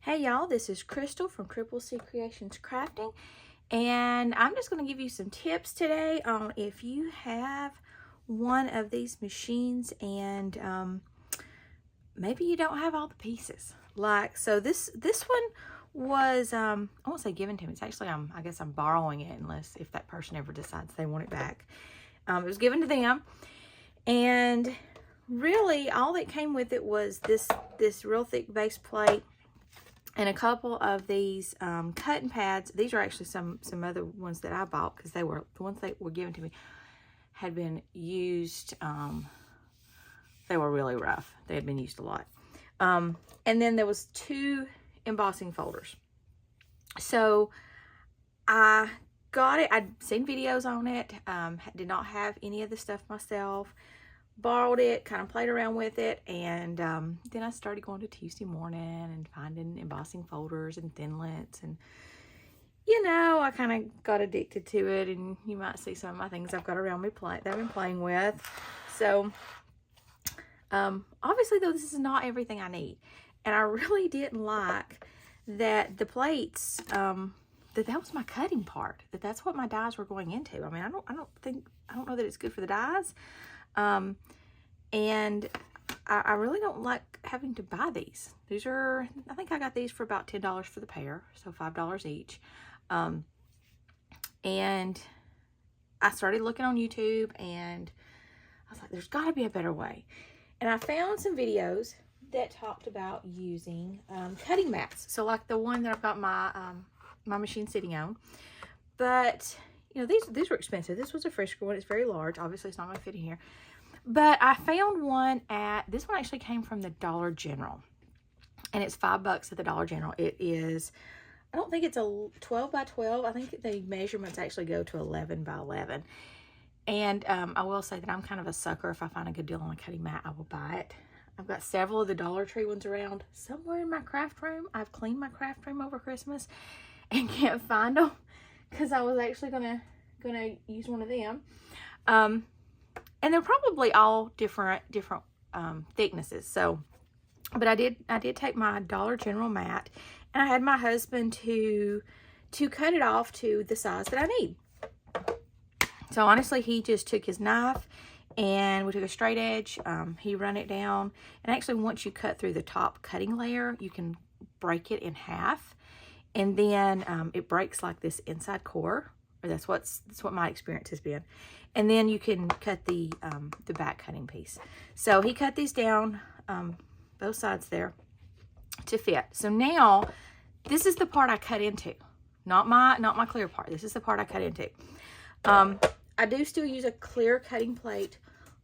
Hey y'all, this is Crystal from Triple C Creations Crafting, and I'm just going to give you some tips today on if you have one of these machines and maybe you don't have all the pieces. So this one was I won't say given to me. It's actually I guess I'm borrowing it unless if that person ever decides they want it back. It was given to them, and really all that came with it was this real thick base plate and a couple of these cutting pads. These are actually some other ones that I bought because they were the ones that were given to me had been used. They were really rough. They had been used a lot. And then there was 2 embossing folders. So I got it. I'd seen videos on it. Did not have any of the stuff myself. Borrowed it, kind of played around with it, and then I started going to Tuesday morning and finding embossing folders and thinlits, and you know, I kind of got addicted to it, and you might see some of my things I've got around me that I've been playing with. So obviously though, this is not everything I need, and I really didn't like that the plates that was my cutting part, that's what my dies were going into. I mean, I don't know that it's good for the dies. And I really don't like having to buy these. These are, I think I got these for about $10 for the pair, so $5 each. And I started looking on YouTube, and I was like, there's got to be a better way. And I found some videos that talked about using cutting mats. So like the one that I've got my my machine sitting on. But you know, these were expensive. This was a Frisco one. It's very large. Obviously, it's not going to fit in here. But I found one this one actually came from the Dollar General. And it's $5 at the Dollar General. It is, I don't think it's a 12 by 12. I think the measurements actually go to 11 by 11. And I will say that I'm kind of a sucker. If I find a good deal on a cutting mat, I will buy it. I've got several of the Dollar Tree ones around somewhere in my craft room. I've cleaned my craft room over Christmas and can't find them, because I was actually gonna use one of them, and they're probably all different thicknesses. So, but I did take my Dollar General mat, and I had my husband to cut it off to the size that I need. So honestly, he just took his knife, and we took a straight edge. He run it down, and actually once you cut through the top cutting layer, you can break it in half. And then it breaks like this inside core, or that's what my experience has been. And then you can cut the back cutting piece. So he cut these down, both sides there, to fit. So now this is the part I cut into, not my clear part. This is the part I cut into. I do still use a clear cutting plate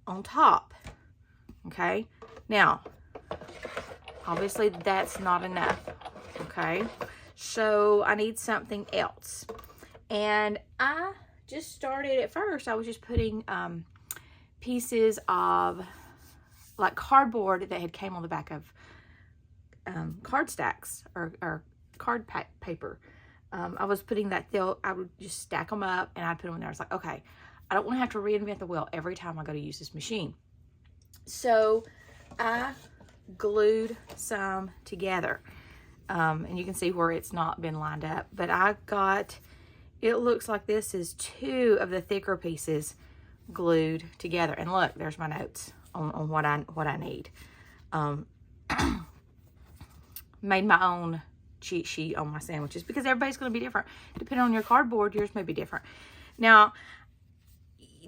on top. Okay. Now, obviously that's not enough. Okay. So I need something else. And I just started, at first I was just putting pieces of like cardboard that had came on the back of card stacks or card paper. I was putting that, I would just stack them up and I'd put them in there. I was like, okay, I don't want to have to reinvent the wheel every time I go to use this machine. So I glued some together. And you can see where it's not been lined up, but it looks like this is 2 of the thicker pieces glued together. And look, there's my notes on what I need. Made my own cheat sheet on my sandwiches, because everybody's going to be different. Depending on your cardboard, yours may be different. Now,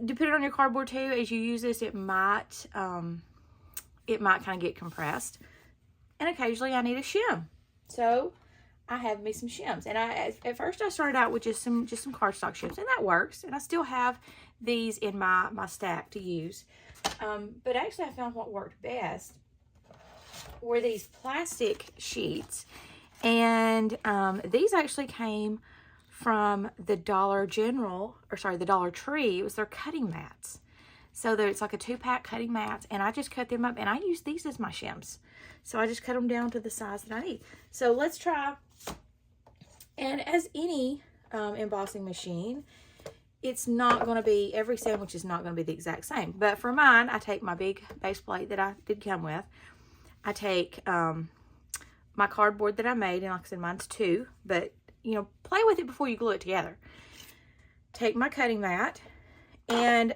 depending on your cardboard too, as you use this, it might kind of get compressed, and occasionally I need a shim. So I have me some shims, and at first I started out with just some cardstock shims, and that works. And I still have these in my stack to use. But actually, I found what worked best were these plastic sheets, and these actually came from the Dollar General, or sorry, the Dollar Tree. It was their cutting mats. So it's like a 2-pack cutting mats, and I just cut them up, and I use these as my shims. So I just cut them down to the size that I need. So let's try. And as any embossing machine, it's not going to be, every sandwich is not going to be the exact same. But for mine, I take my big base plate that I did come with. I take my cardboard that I made, and like I said, mine's 2, but you know, play with it before you glue it together. Take my cutting mat, and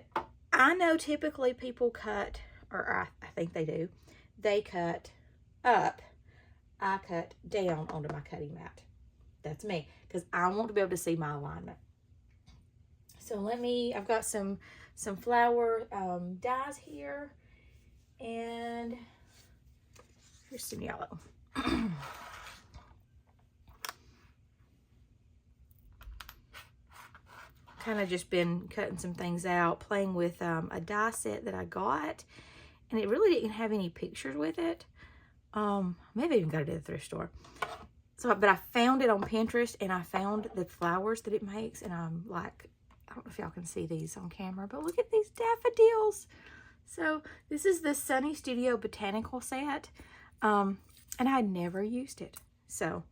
I know typically people cut, or I think they do, they cut up. I cut down onto my cutting mat. That's me, because I want to be able to see my alignment. So I've got some flower dyes here, and here's some yellow. Kind of just been cutting some things out, playing with a die set that I got, and it really didn't have any pictures with it. Maybe I even got it at the thrift store. So, but I found it on Pinterest, and I found the flowers that it makes, and I'm like, I don't know if y'all can see these on camera, but look at these daffodils. So this is the Sunny Studio Botanical set, and I had never used it. So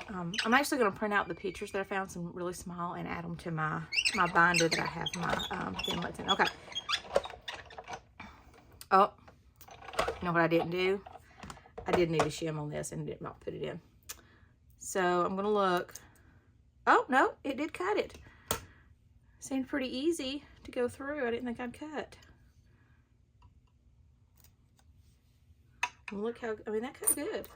I'm actually going to print out the pictures that I found, some really small, and add them to my binder that I have my thinlits in. Okay. Oh, you know what I didn't do? I did need a shim on this and did not put it in. So I'm going to look. Oh, no, it did cut it. Seemed pretty easy to go through. I didn't think I'd cut. Look how, I mean, that cut good.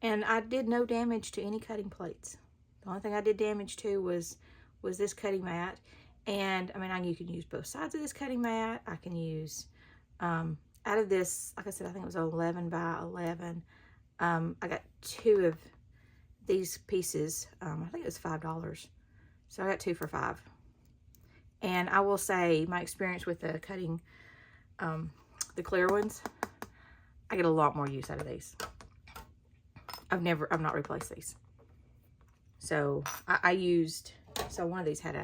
And I did no damage to any cutting plates. The only thing I did damage to was this cutting mat. And I mean, you can use both sides of this cutting mat. I can use, out of this, like I said, I think it was 11 by 11. I got 2 of these pieces. I think it was $5. So I got 2 for $5. And I will say my experience with the cutting, the clear ones, I get a lot more use out of these. I've not replaced these. So I used, so one of these had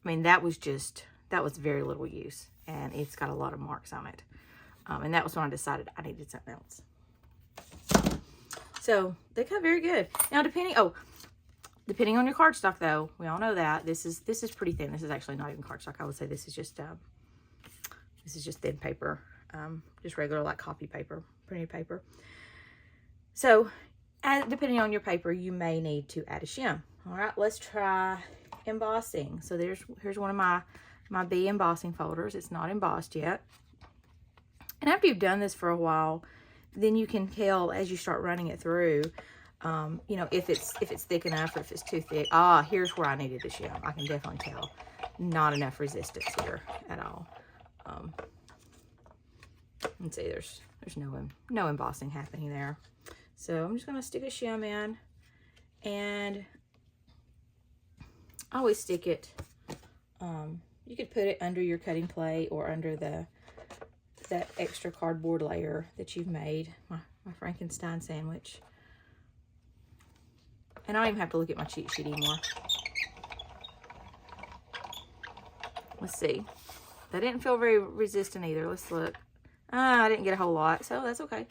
that was very little use, and it's got a lot of marks on it. And that was when I decided I needed something else. So they cut very good. Now depending on your cardstock, though, we all know that this is pretty thin. This is actually not even cardstock. I would say this is just thin paper, just regular like copy paper, printed paper. So depending on your paper, you may need to add a shim. All right, let's try embossing. So here's one of my B embossing folders. It's not embossed yet. And after you've done this for a while, then you can tell as you start running it through, you know, if it's thick enough or if it's too thick. Here's where I needed a shim. I can definitely tell. Not enough resistance here at all. Let's see, there's no embossing happening there. So I'm just going to stick a shim in, and I always stick it, you could put it under your cutting plate or under that extra cardboard layer that you've made, my Frankenstein sandwich. And I don't even have to look at my cheat sheet anymore. Let's see. That didn't feel very resistant either. Let's look. I didn't get a whole lot, so that's okay.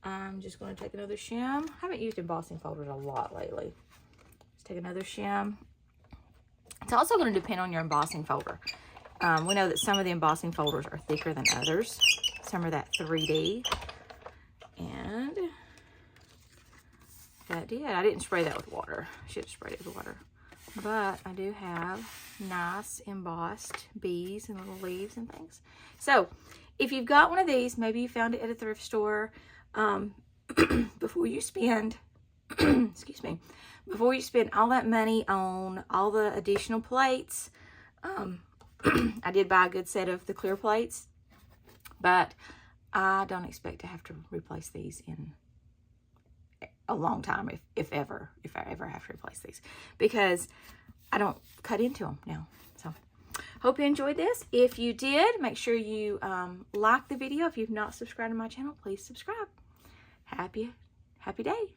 I'm just going to take another shim. I haven't used embossing folders a lot lately. Let's take another shim. It's also going to depend on your embossing folder. We know that some of the embossing folders are thicker than others. Some are that 3D. And that did. I didn't spray that with water. I should have sprayed it with water. But I do have nice embossed bees and little leaves and things. So if you've got one of these, maybe you found it at a thrift store, before you spend, excuse me, before you spend all that money on all the additional plates, I did buy a good set of the clear plates, but I don't expect to have to replace these in a long time, if I ever have to replace these, because I don't cut into them now. So hope you enjoyed this. If you did, make sure you like the video. If you've not subscribed to my channel, please subscribe. Happy day.